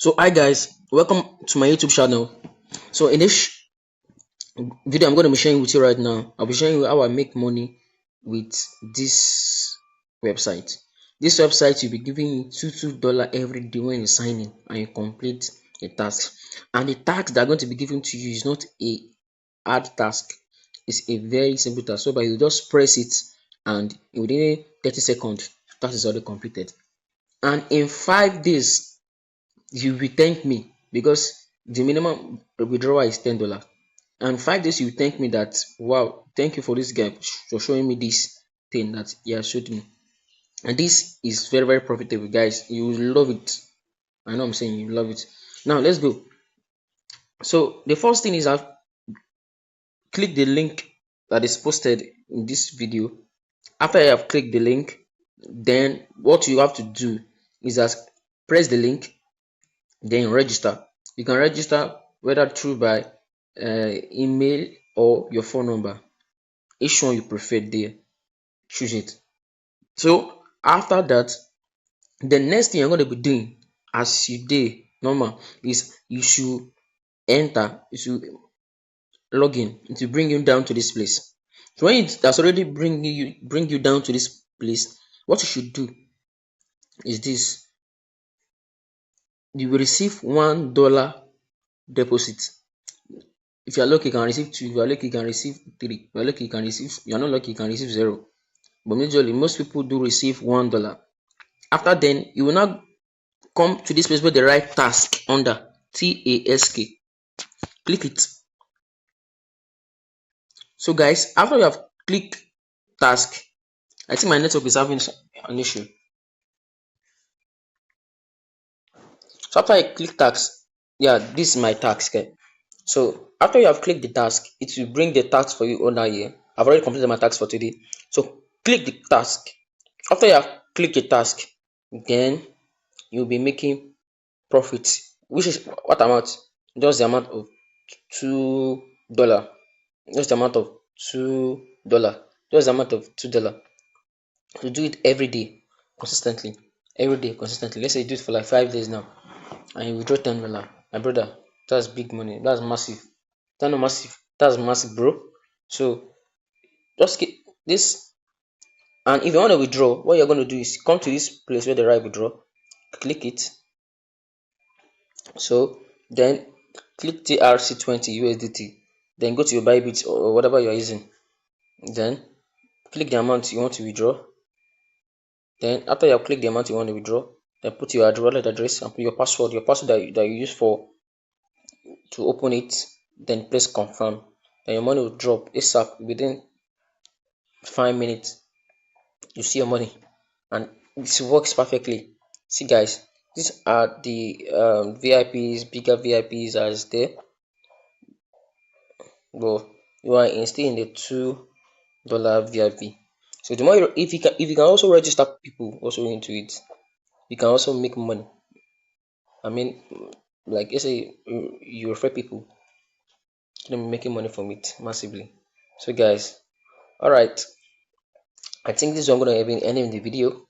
So hi guys, welcome to my YouTube channel. So in this video, I'm going to be sharing with you right now. I'll be showing you how I make money with this website. This website you'll be giving you $2 every day when you sign in and you complete a task. And the task they're going to be given to you is not a hard task. It's a very simple task. So but you just press it and within 30 seconds, task is already completed. And in 5 days, you will thank me because the minimum withdrawal is $10. And 5 days you will thank me that wow, thank you for this guy for showing me this thing that he has showed me. And this is very, very profitable, guys. You will love it. I know I'm saying you love it. Now let's go. So the first thing is I've click the link that is posted in this video. After you have clicked the link, then what you have to do is that press the link, then register. You can register whether through by email or your phone number. Each one you prefer there, choose it. So after that, the next thing you're going to be doing as you do normal is you should log in. It will bring you down to this place. So when it has already bring you down to this place, what you should do is this: you will receive $1 deposit. If you are lucky, you can receive 2. If you are lucky, you can receive 3. If you are lucky, you can receive. You are not lucky, you can receive 0. But majorly, most people do receive $1. After then, you will now come to this place where they write task under task. Click it. So guys, after you have clicked task, I think my network is having an issue. So after I click task, yeah, this is my task. So after you have clicked the task, it will bring the task for you under here. I've already completed my task for today. So click the task. After you have clicked the task, then you'll be making profit, which is what amount? Just the amount of $2. Just the amount of $2. Just the amount of $2. To do it every day, consistently. Every day, consistently. Let's say you do it for like 5 days now, and you withdraw $10. My brother, that's big money. That's massive. That's not massive. That's massive, bro. So just keep this. And if you want to withdraw, what you're going to do is come to this place where they write withdraw, click it. So then click TRC20 USDT. Then go to your Bybit or whatever you're using. Then click the amount you want to withdraw. Then after you have clicked the amount you want to withdraw, then put your wallet address and put your password that you use for to open it. Then press confirm. Then your money will drop ASAP within 5 minutes. You see your money, and this works perfectly. See guys, these are the VIPs, bigger VIPs as there, but you are still in the $2 VIP. So the more if you can also register people also into it, you can also make money. I mean, like let's say you refer people, then making money from it massively. So guys, all right, I think this is what I'm gonna be ending the video.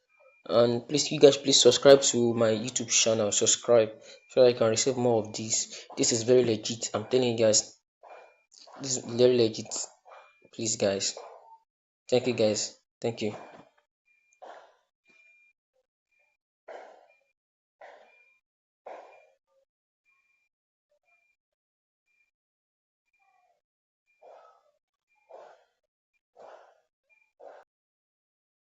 And please, you guys, please subscribe to my YouTube channel. Subscribe so that I can receive more of this. This is very legit. I'm telling you guys, this is very legit. Please, guys. Thank you, guys. Thank you.